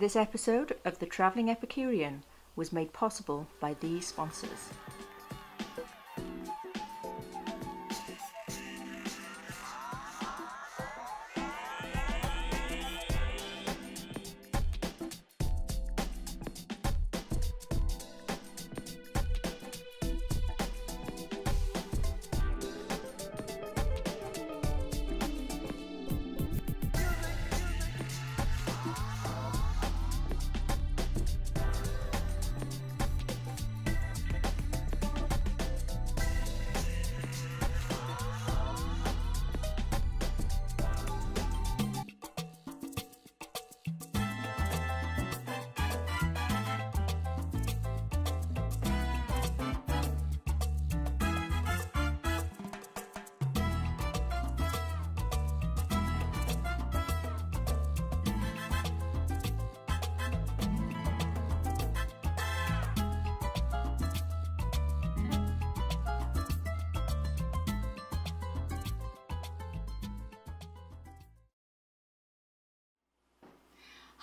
This episode of The Travelling Epicurean was made possible by these sponsors.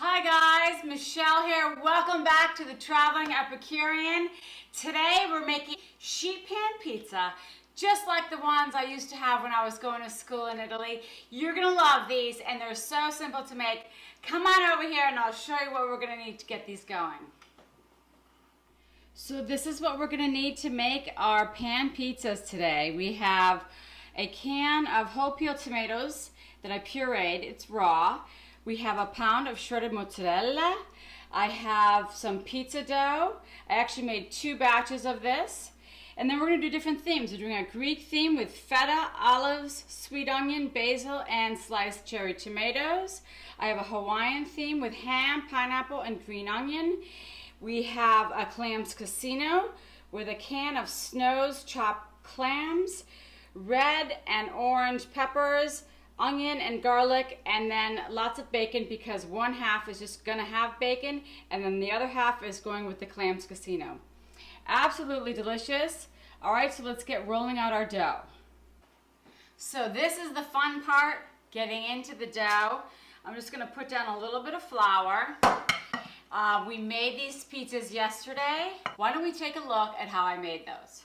Hi guys, Michelle here. Welcome back to the Traveling Epicurean. Today we're making sheet pan pizza, just like the ones I used to have when I was going to school in Italy. You're gonna love these and they're so simple to make. Come on over here and I'll show you what we're gonna need to get these going. So this is what we're gonna need to make our pan pizzas today. We have a can of whole peel tomatoes that I pureed, it's raw. We have a pound of shredded mozzarella. I have some pizza dough. I actually made 2 batches of this. And then we're gonna do different themes. We're doing a Greek theme with feta, olives, sweet onion, basil, and sliced cherry tomatoes. I have a Hawaiian theme with ham, pineapple, and green onion. We have a Clams casino with a can of Snow's chopped clams, red and orange peppers, onion and garlic, and then lots of bacon because one half is just gonna have bacon and then the other half is going with the Clams casino. Absolutely delicious. All right, so let's get rolling out our dough. So this is the fun part, getting into the dough. I'm just gonna put down a little bit of flour. We made these pizzas yesterday. Why don't we take a look at how I made those?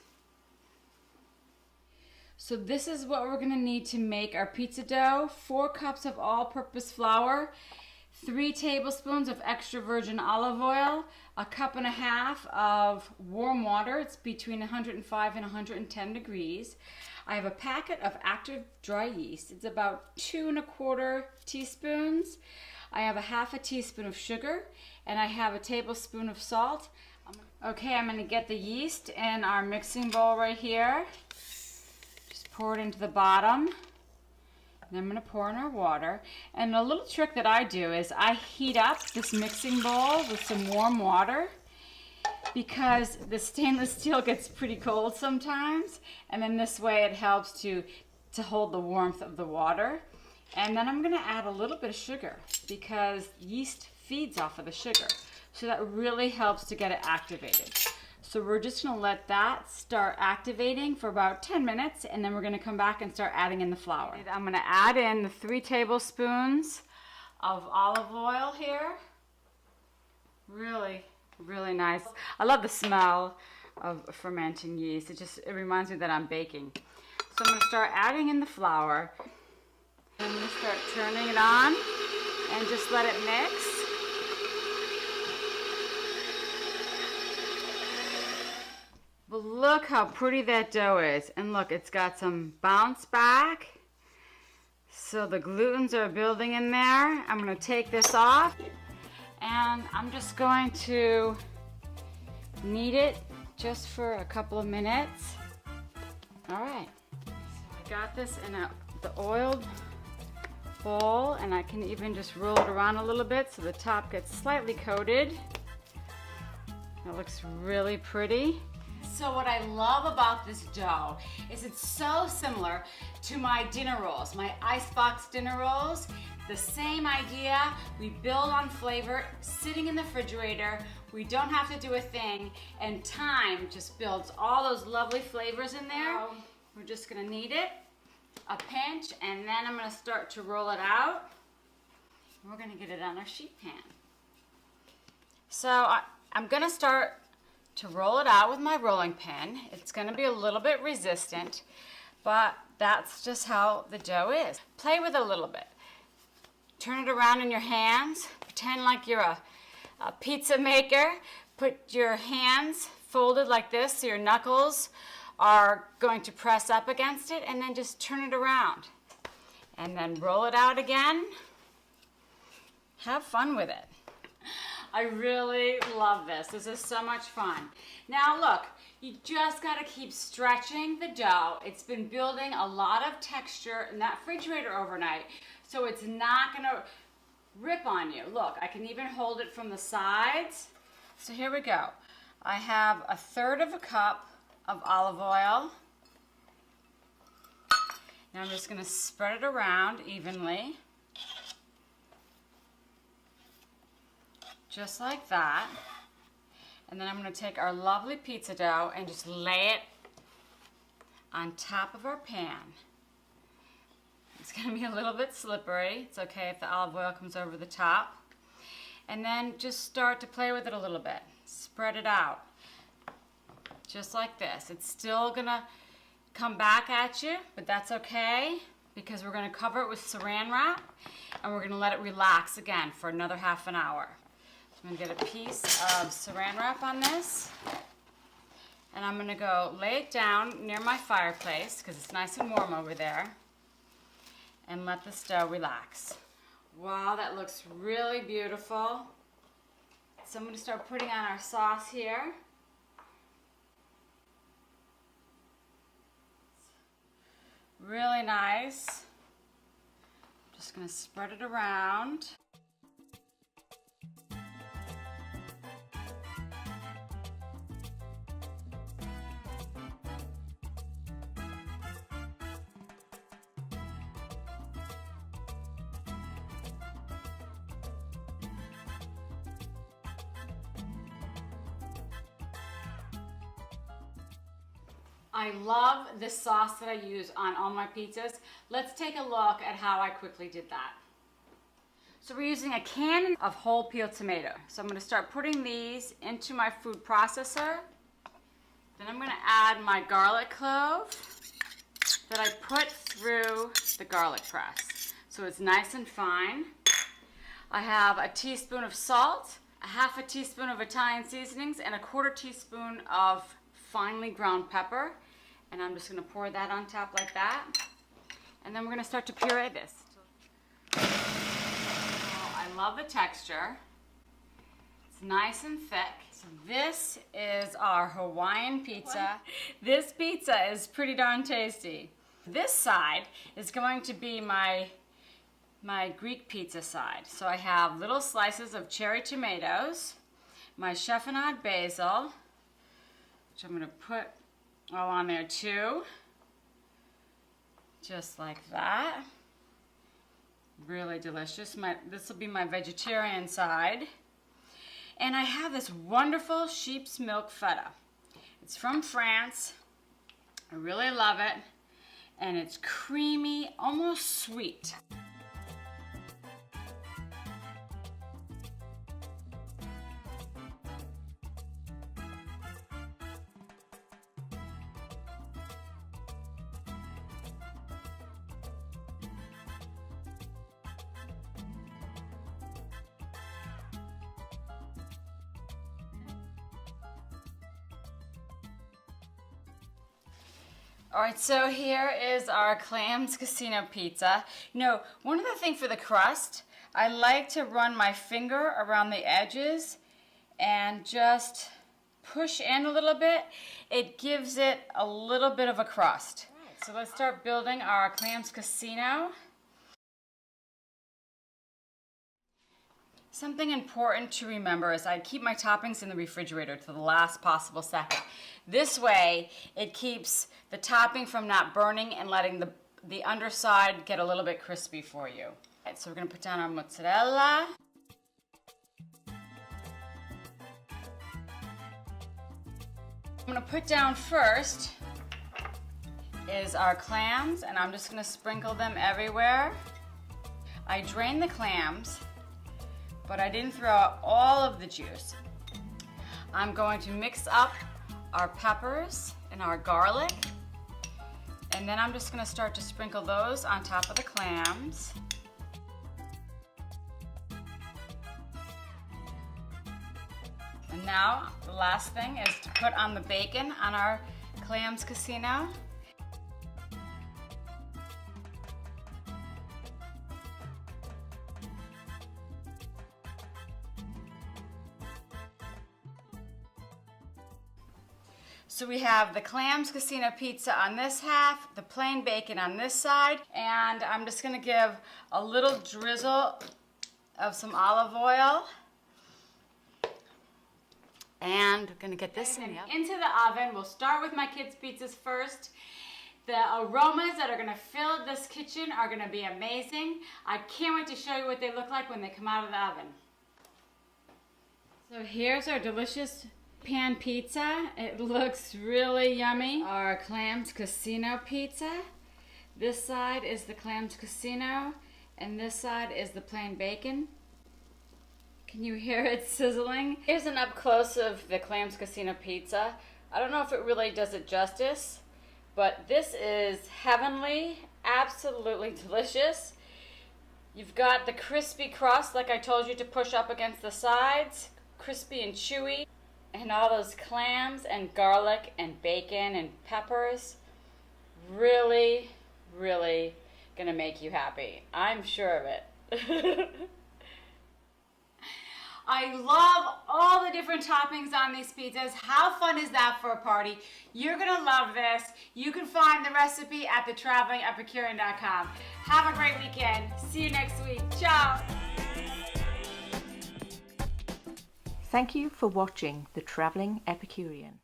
So this is what we're gonna need to make our pizza dough. 4 cups of all-purpose flour, 3 tablespoons of extra virgin olive oil, a cup and a half of warm water. It's between 105 and 110 degrees. I have a packet of active dry yeast. It's about 2 1/4 teaspoons. I have a half a teaspoon of sugar, and I have a tablespoon of salt. Okay, I'm gonna get the yeast in our mixing bowl right here. Pour it into the bottom, and I'm going to pour in our water. And a little trick that I do is I heat up this mixing bowl with some warm water because the stainless steel gets pretty cold sometimes, and then this way it helps to hold the warmth of the water. And then I'm going to add a little bit of sugar because yeast feeds off of the sugar, so that really helps to get it activated. So we're just gonna let that start activating for about 10 minutes, and then we're gonna come back and start adding in the flour. I'm gonna add in the 3 tablespoons of olive oil here. Really, really nice. I love the smell of fermenting yeast. It reminds me that I'm baking. So I'm gonna start adding in the flour. I'm gonna start turning it on and just let it mix. But look how pretty that dough is. And look, it's got some bounce back. So the glutens are building in there. I'm gonna take this off and I'm just going to knead it just for a couple of minutes. All right, so I got this in the oiled bowl, and I can even just roll it around a little bit so the top gets slightly coated. It looks really pretty. So what I love about this dough is it's so similar to my dinner rolls, my icebox dinner rolls. The same idea, we build on flavor, sitting in the refrigerator. We don't have to do a thing, and time just builds all those lovely flavors in there. We're just gonna knead it, a pinch, and then I'm gonna start to roll it out. We're gonna get it on our sheet pan. So I'm gonna start to roll it out with my rolling pin. It's gonna be a little bit resistant, but that's just how the dough is. Play with it a little bit. Turn it around in your hands. Pretend like you're a pizza maker. Put your hands folded like this so your knuckles are going to press up against it, and then just turn it around. And then roll it out again. Have fun with it. I really love this. This is so much fun. Now look, you just gotta keep stretching the dough. It's been building a lot of texture in that refrigerator overnight, so it's not gonna rip on you. Look, I can even hold it from the sides. So here we go. I have 1/3 cup of olive oil. Now I'm just gonna spread it around evenly. Just like that. And then I'm going to take our lovely pizza dough and just lay it on top of our pan. It's going to be a little bit slippery. It's okay if the olive oil comes over the top. And then just start to play with it a little bit. Spread it out. Just like this. It's still going to come back at you, but that's okay because we're going to cover it with saran wrap and we're going to let it relax again for another half an hour. I'm going to get a piece of saran wrap on this, and I'm going to go lay it down near my fireplace because it's nice and warm over there, and let the dough relax. Wow, that looks really beautiful. So I'm going to start putting on our sauce here. Really nice. Just going to spread it around. I love this sauce that I use on all my pizzas. Let's take a look at how I quickly did that. So we're using a can of whole peeled tomato. So I'm going to start putting these into my food processor. Then I'm going to add my garlic clove that I put through the garlic press. So it's nice and fine. I have a teaspoon of salt, a 1/2 teaspoon of Italian seasonings, and a 1/4 teaspoon of finely ground pepper. And I'm just going to pour that on top like that. And then we're going to start to puree this. Oh, I love the texture. It's nice and thick. So this is our Hawaiian pizza. This pizza is pretty darn tasty. This side is going to be my Greek pizza side. So I have little slices of cherry tomatoes, my chiffonade basil, which I'm going to put all on there too. Just like that. Really delicious. This will be my vegetarian side. And I have this wonderful sheep's milk feta. It's from France. I really love it. And it's creamy, almost sweet. All right, so here is our Clams Casino pizza. You know, one other thing for the crust, I like to run my finger around the edges and just push in a little bit. It gives it a little bit of a crust. All right, so let's start building our Clams Casino. Something important to remember is I keep my toppings in the refrigerator to the last possible second. This way, it keeps the topping from not burning and letting the underside get a little bit crispy for you. All right, so we're going to put down our mozzarella. I'm going to put down first is our clams, and I'm just going to sprinkle them everywhere. I drain the clams but I didn't throw out all of the juice. I'm going to mix up our peppers and our garlic, and then I'm just going to start to sprinkle those on top of the clams. And now the last thing is to put on the bacon on our Clams Casino. So we have the Clams Casino pizza on this half, the plain bacon on this side, and I'm just gonna give a little drizzle of some olive oil. And we're gonna get this into the oven. We'll start with my kids' pizzas first. The aromas that are gonna fill this kitchen are gonna be amazing. I can't wait to show you what they look like when they come out of the oven. So here's our delicious pan pizza. It looks really yummy. Our Clams Casino pizza. This side is the Clams Casino, and this side is the plain bacon. Can you hear it sizzling? Here's an up close of the Clams Casino pizza. I don't know if it really does it justice, but this is heavenly, absolutely delicious. You've got the crispy crust like I told you to push up against the sides, crispy and chewy, and all those clams and garlic and bacon and peppers. Really, really gonna make you happy. I'm sure of it. I love all the different toppings on these pizzas. How fun is that for a party? You're gonna love this. You can find the recipe at thetravelingepicurean.com. Have a great weekend. See you next week. Ciao. Thank you for watching The Traveling Epicurean.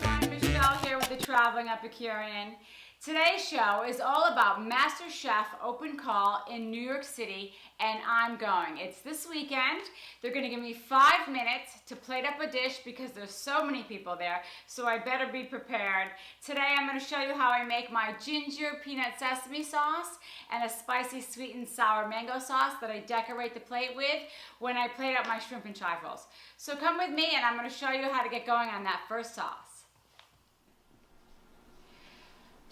I'm Michelle here with The Traveling Epicurean. Today's show is all about Master Chef Open Call in New York City, and I'm going. It's this weekend. They're going to give me 5 minutes to plate up a dish because there's so many people there, so I better be prepared. Today I'm going to show you how I make my ginger peanut sesame sauce and a spicy sweet and sour mango sauce that I decorate the plate with when I plate up my shrimp and trifles. So come with me and I'm going to show you how to get going on that first sauce.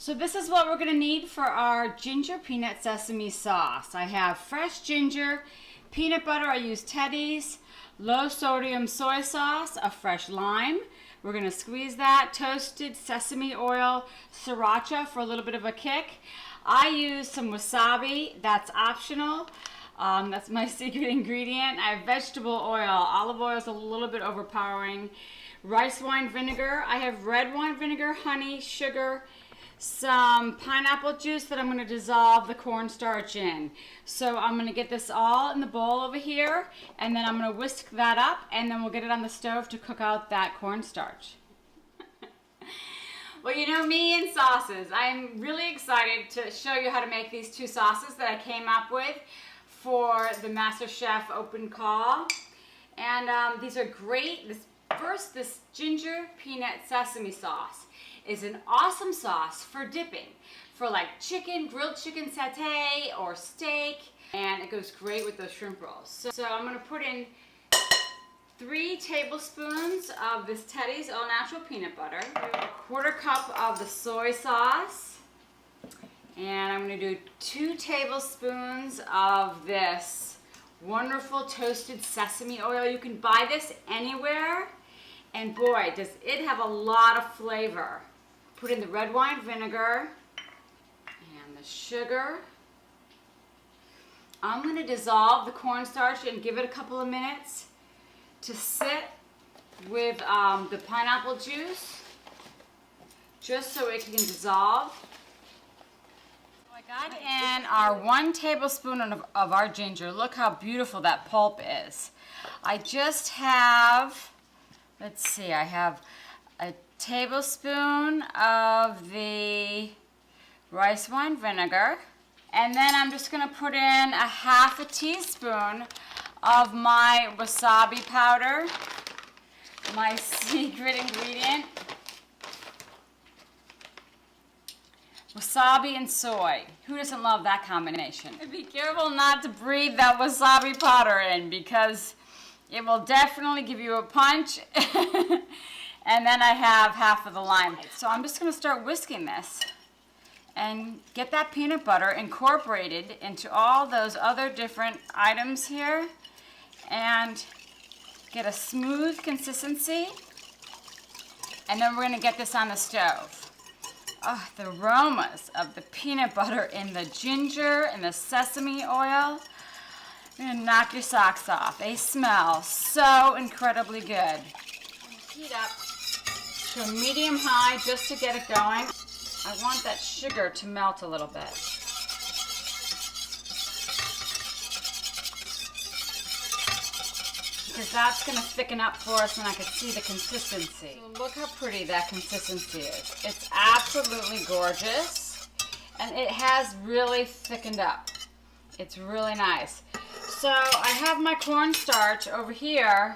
So this is what we're going to need for our ginger peanut sesame sauce. I have fresh ginger, peanut butter, I use Teddy's, low sodium soy sauce, a fresh lime. We're going to squeeze that, toasted sesame oil, sriracha for a little bit of a kick. I use some wasabi, that's optional. That's my secret ingredient. I have vegetable oil. Olive oil is a little bit overpowering. Rice wine vinegar. I have red wine vinegar, honey, sugar, some pineapple juice that I'm going to dissolve the cornstarch in. So I'm going to get this all in the bowl over here, and then I'm going to whisk that up, and then we'll get it on the stove to cook out that cornstarch. Well, you know me and sauces. I'm really excited to show you how to make these two sauces that I came up with for the Master Chef Open Call. And these are great. This ginger peanut sesame sauce is an awesome sauce for dipping, for like chicken, grilled chicken satay or steak, and it goes great with those shrimp rolls. So I'm going to put in 3 tablespoons of this Teddy's All Natural Peanut Butter, a 1/4 cup of the soy sauce, and I'm going to do 2 tablespoons of this wonderful toasted sesame oil. You can buy this anywhere, and boy, does it have a lot of flavor. Put in the red wine vinegar and the sugar. I'm going to dissolve the cornstarch and give it a couple of minutes to sit with the pineapple juice, just so it can dissolve. So I got in our 1 tablespoon of our ginger. Look how beautiful that pulp is. I just have, let's see, I have a tablespoon of the rice wine vinegar, and then I'm just going to put in a 1/2 teaspoon of my wasabi powder, my secret ingredient. Wasabi and soy. Who doesn't love that combination? And be careful not to breathe that wasabi powder in because it will definitely give you a punch. And then I have half of the lime. So I'm just going to start whisking this and get that peanut butter incorporated into all those other different items here and get a smooth consistency. And then we're going to get this on the stove. Oh, the aromas of the peanut butter and the ginger and the sesame oil. You're gonna knock your socks off. They smell so incredibly good. Heat up to a medium-high just to get it going. I want that sugar to melt a little bit. Because that's going to thicken up for us and I can see the consistency. So look how pretty that consistency is. It's absolutely gorgeous and it has really thickened up. It's really nice. So I have my cornstarch over here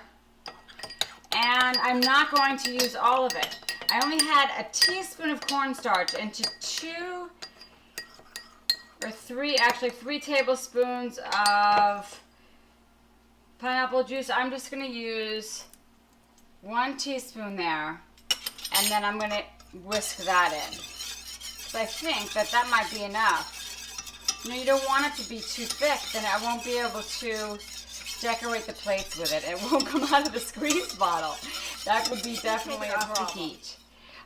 and I'm not going to use all of it. I only had a teaspoon of cornstarch into 2 or 3, actually 3 tablespoons of pineapple juice. I'm just going to use 1 teaspoon there, and then I'm going to whisk that in. So I think that that might be enough. You know, you don't want it to be too thick, then I won't be able to decorate the plates with it. It won't come out of the squeeze bottle. That would be definitely a problem. Heat.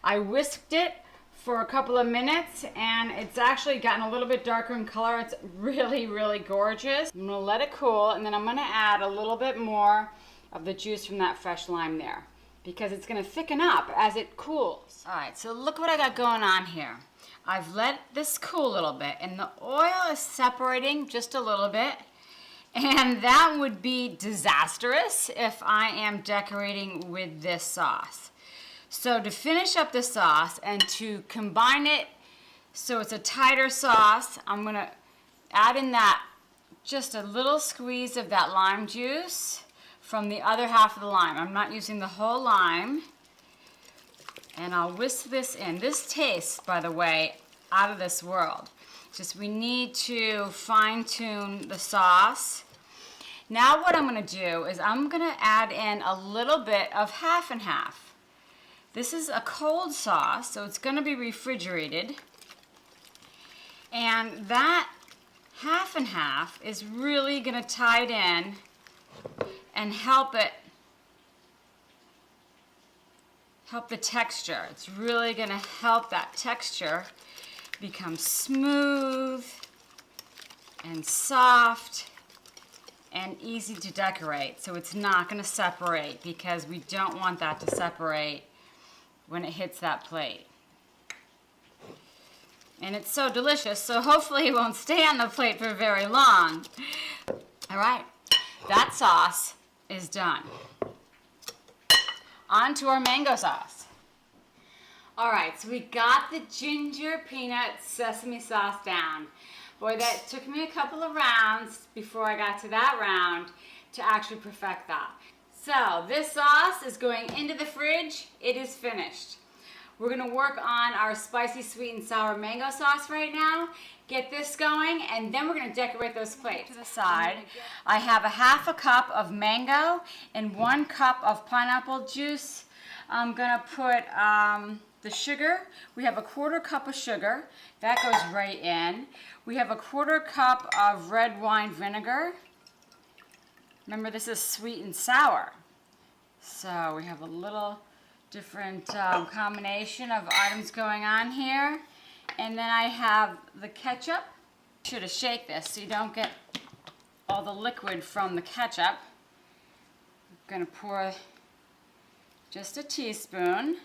I whisked it for a couple of minutes and it's actually gotten a little bit darker in color. It's really, really gorgeous. I'm gonna let it cool and then I'm gonna add a little bit more of the juice from that fresh lime there because it's gonna thicken up as it cools. All right, so look what I got going on here. I've let this cool a little bit and the oil is separating just a little bit, and that would be disastrous if I am decorating with this sauce. So to finish up the sauce and to combine it so it's a tighter sauce, I'm going to add in that just a little squeeze of that lime juice from the other half of the lime. I'm not using the whole lime. And I'll whisk this in. This tastes, by the way, out of this world. Just we need to fine-tune the sauce. Now what I'm going to do is I'm going to add in a little bit of half and half. This is a cold sauce, so it's going to be refrigerated. And that half and half is really going to tie it in and help the texture. It's really going to help that texture become smooth and soft and easy to decorate. So it's not going to separate because we don't want that to separate when it hits that plate. And it's so delicious, so hopefully it won't stay on the plate for very long. All right, that sauce is done. On to our mango sauce. All right, so we got the ginger peanut sesame sauce down. Boy, that took me a couple of rounds before I got to that round to actually perfect that. So this sauce is going into the fridge. It is finished. We're gonna work on our spicy sweet and sour mango sauce right now. Get this going, and then we're gonna decorate those plates. To the side, I have a half a cup of mango and 1 cup of pineapple juice. I'm gonna put the sugar. We have a 1/4 cup of sugar. That goes right in. We have a 1/4 cup of red wine vinegar. Remember, this is sweet and sour. So we have a little different combination of items going on here. And then I have the ketchup. Should have shake this so you don't get all the liquid from the ketchup. I'm gonna pour just a teaspoon.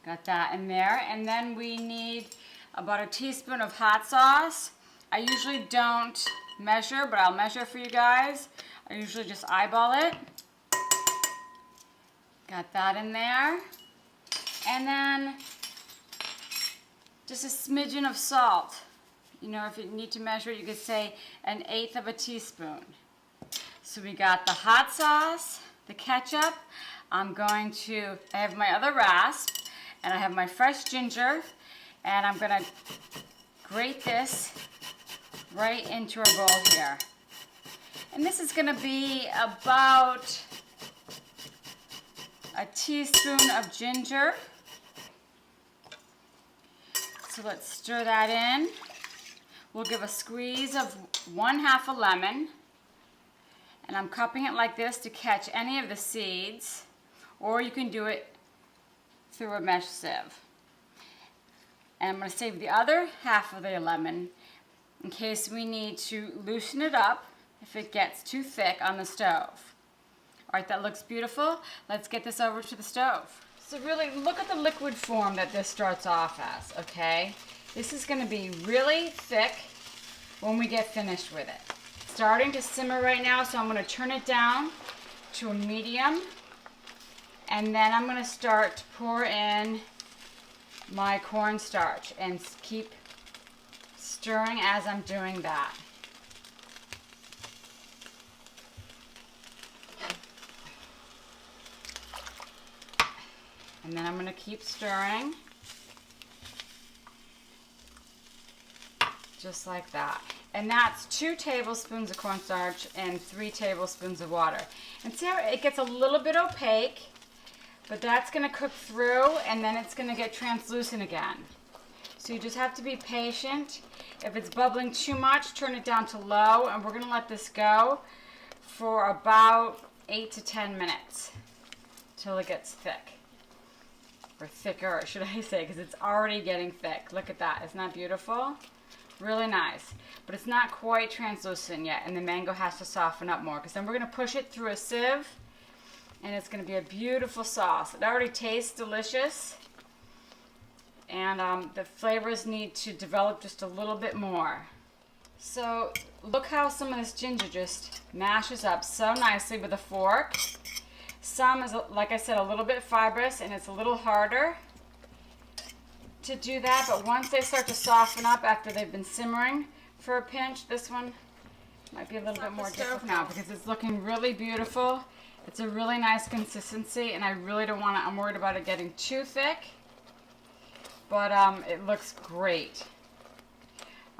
Got that in there. And then we need about a teaspoon of hot sauce. I usually don't measure, but I'll measure for you guys. I usually just eyeball it. Got that in there. And then just a smidgen of salt. You know, if you need to measure, you could say 1/8 of a teaspoon. So we got the hot sauce, the ketchup. I have my other rasp, and I have my fresh ginger, and I'm gonna grate this right into our bowl here. And this is gonna be about a teaspoon of ginger. So let's stir that in. We'll give a squeeze of 1/2 a lemon. And I'm cupping it like this to catch any of the seeds, or you can do it through a mesh sieve. And I'm going to save the other half of the lemon in case we need to loosen it up if it gets too thick on the stove. All right, that looks beautiful. Let's get this over to the stove. So really look at the liquid form that this starts off as, okay? This is going to be really thick when we get finished with it. Starting to simmer right now, so I'm going to turn it down to a medium. And then I'm going to start to pour in my cornstarch and keep stirring as I'm doing that. And then I'm going to keep stirring, just like that. And that's 2 tablespoons of cornstarch and 3 tablespoons of water. And see how it gets a little bit opaque, but that's going to cook through, and then it's going to get translucent again. So you just have to be patient. If it's bubbling too much, turn it down to low, and we're going to let this go for about 8 to 10 minutes till it gets thick. Or thicker, should I say, because it's already getting thick. Look at that. Isn't that beautiful? Really nice. But it's not quite translucent yet, and the mango has to soften up more, because then we're going to push it through a sieve, and it's going to be a beautiful sauce. It already tastes delicious, and the flavors need to develop just a little bit more. So look how some of this ginger just mashes up so nicely with a fork. Some is, like I said, a little bit fibrous, and it's a little harder to do that, but once they start to soften up after they've been simmering for a pinch, this one might be a little bit more difficult now because it's looking really beautiful. It's a really nice consistency, and I really don't want to, I'm worried about it getting too thick, but it looks great.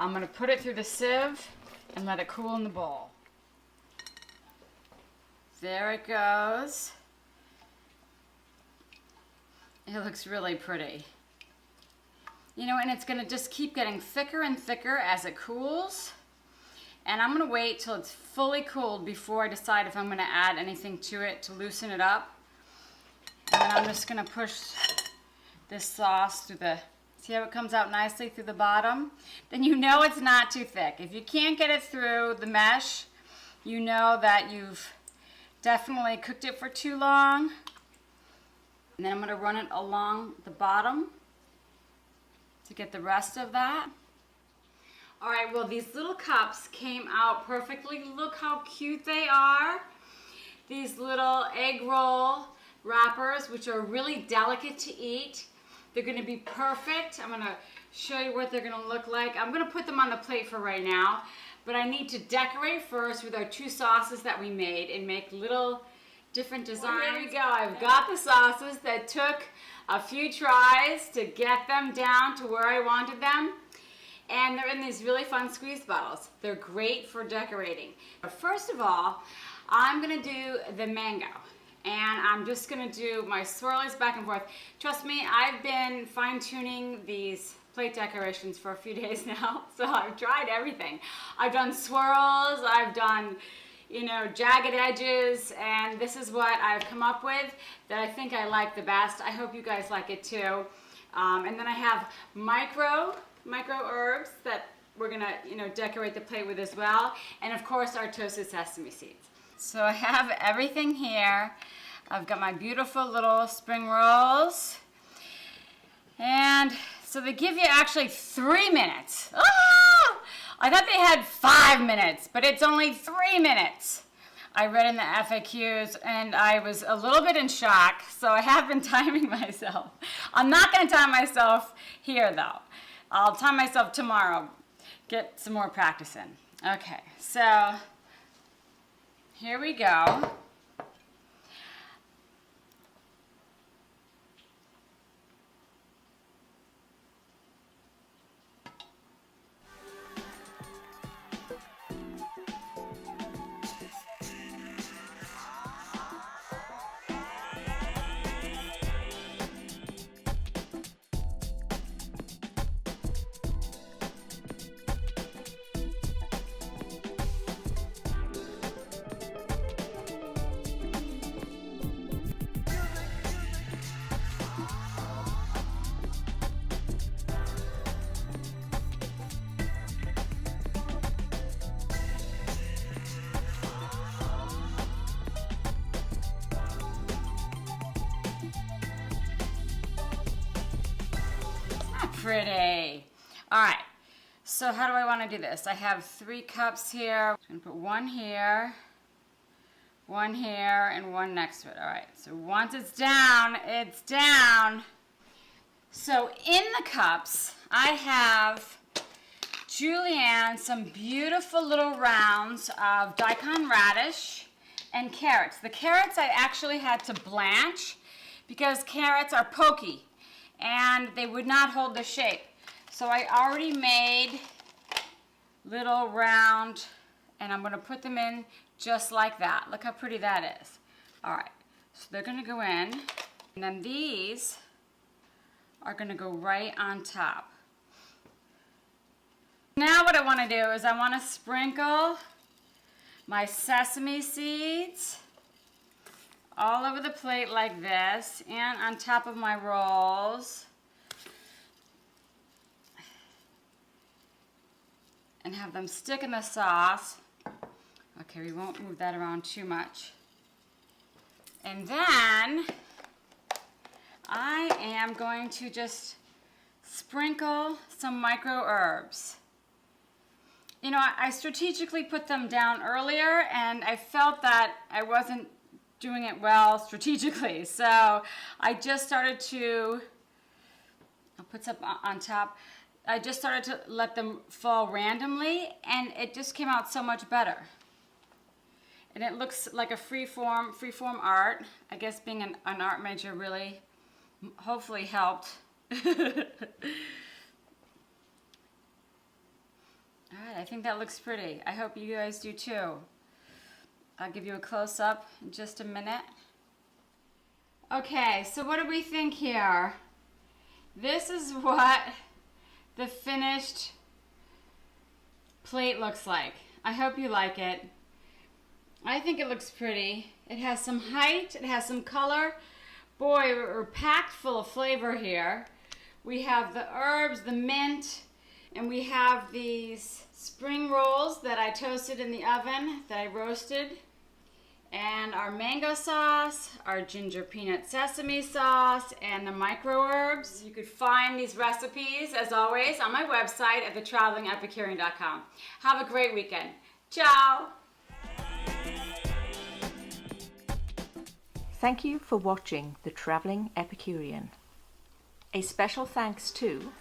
I'm going to put it through the sieve and let it cool in the bowl. There it goes. It looks really pretty. You know, and it's going to just keep getting thicker and thicker as it cools. And I'm going to wait till it's fully cooled before I decide if I'm going to add anything to it to loosen it up. And then I'm just going to push this sauce through the, see how it comes out nicely through the bottom? Then you know it's not too thick. If you can't get it through the mesh, you know that you've definitely cooked it for too long. And then I'm going to run it along the bottom to get the rest of that. All right, well, these little cups came out perfectly. Look how cute they are. These little egg roll wrappers, which are really delicate to eat. They're going to be perfect. I'm going to show you what they're going to look like. I'm going to put them on the plate for right now, but I need to decorate first with our 2 sauces that we made and make little different designs. Well, here we go. I've got the sauces that took a few tries to get them down to where I wanted them. And they're in these really fun squeeze bottles. They're great for decorating. But first of all, I'm going to do the mango. And I'm just going to do my swirlies back and forth. Trust me, I've been fine-tuning these plate decorations for a few days now. So I've tried everything. I've done swirls, I've done, you know, jagged edges, and this is what I've come up with that I think I like the best. I hope you guys like it too. And then I have micro herbs that we're gonna, you know, decorate the plate with as well. And of course our toasted sesame seeds. So I have everything here. I've got my beautiful little spring rolls. And so they give you actually 3 minutes. Ah! I thought they had 5 minutes, but it's only 3 minutes. I read in the FAQs and I was a little bit in shock, so I have been timing myself. I'm not going to time myself here though. I'll time myself tomorrow. Get some more practice in. Okay, so here we go. pretty. All right, so how do I want to do this? I have 3 cups here. I'm going to put one here, and one next to it. All right, so once it's down, it's down. So in the cups, I have Julienne some beautiful little rounds of daikon radish and carrots. The carrots I actually had to blanch because carrots are pokey and they would not hold the shape. So I already made little round, and I'm going to put them in just like that. Look how pretty that is. All right, so they're going to go in, and then these are going to go right on top. Now what I want to do is I want to sprinkle my sesame seeds all over the plate like this and on top of my rolls, and have them stick in the sauce. Okay, we won't move that around too much. And then I am going to just sprinkle some micro herbs. You know, I strategically put them down earlier, and I felt that I wasn't doing it well strategically. So I just started to, I'll put some on top. I just started to let them fall randomly, and it just came out so much better. And it looks like a freeform art. I guess being an art major really hopefully helped. All right, I think that looks pretty. I hope you guys do too. I'll give you a close-up in just a minute. Okay, so what do we think here? This is what the finished plate looks like. I hope you like it. I think it looks pretty. It has some height, it has some color. Boy, we're packed full of flavor here. We have the herbs, the mint, and we have these spring rolls that I toasted in the oven, that I roasted, and our mango sauce, our ginger peanut sesame sauce, and the micro herbs. You could find these recipes, as always, on my website at thetravelingepicurean.com. Have a great weekend. Ciao! Thank you for watching The Traveling Epicurean. A special thanks to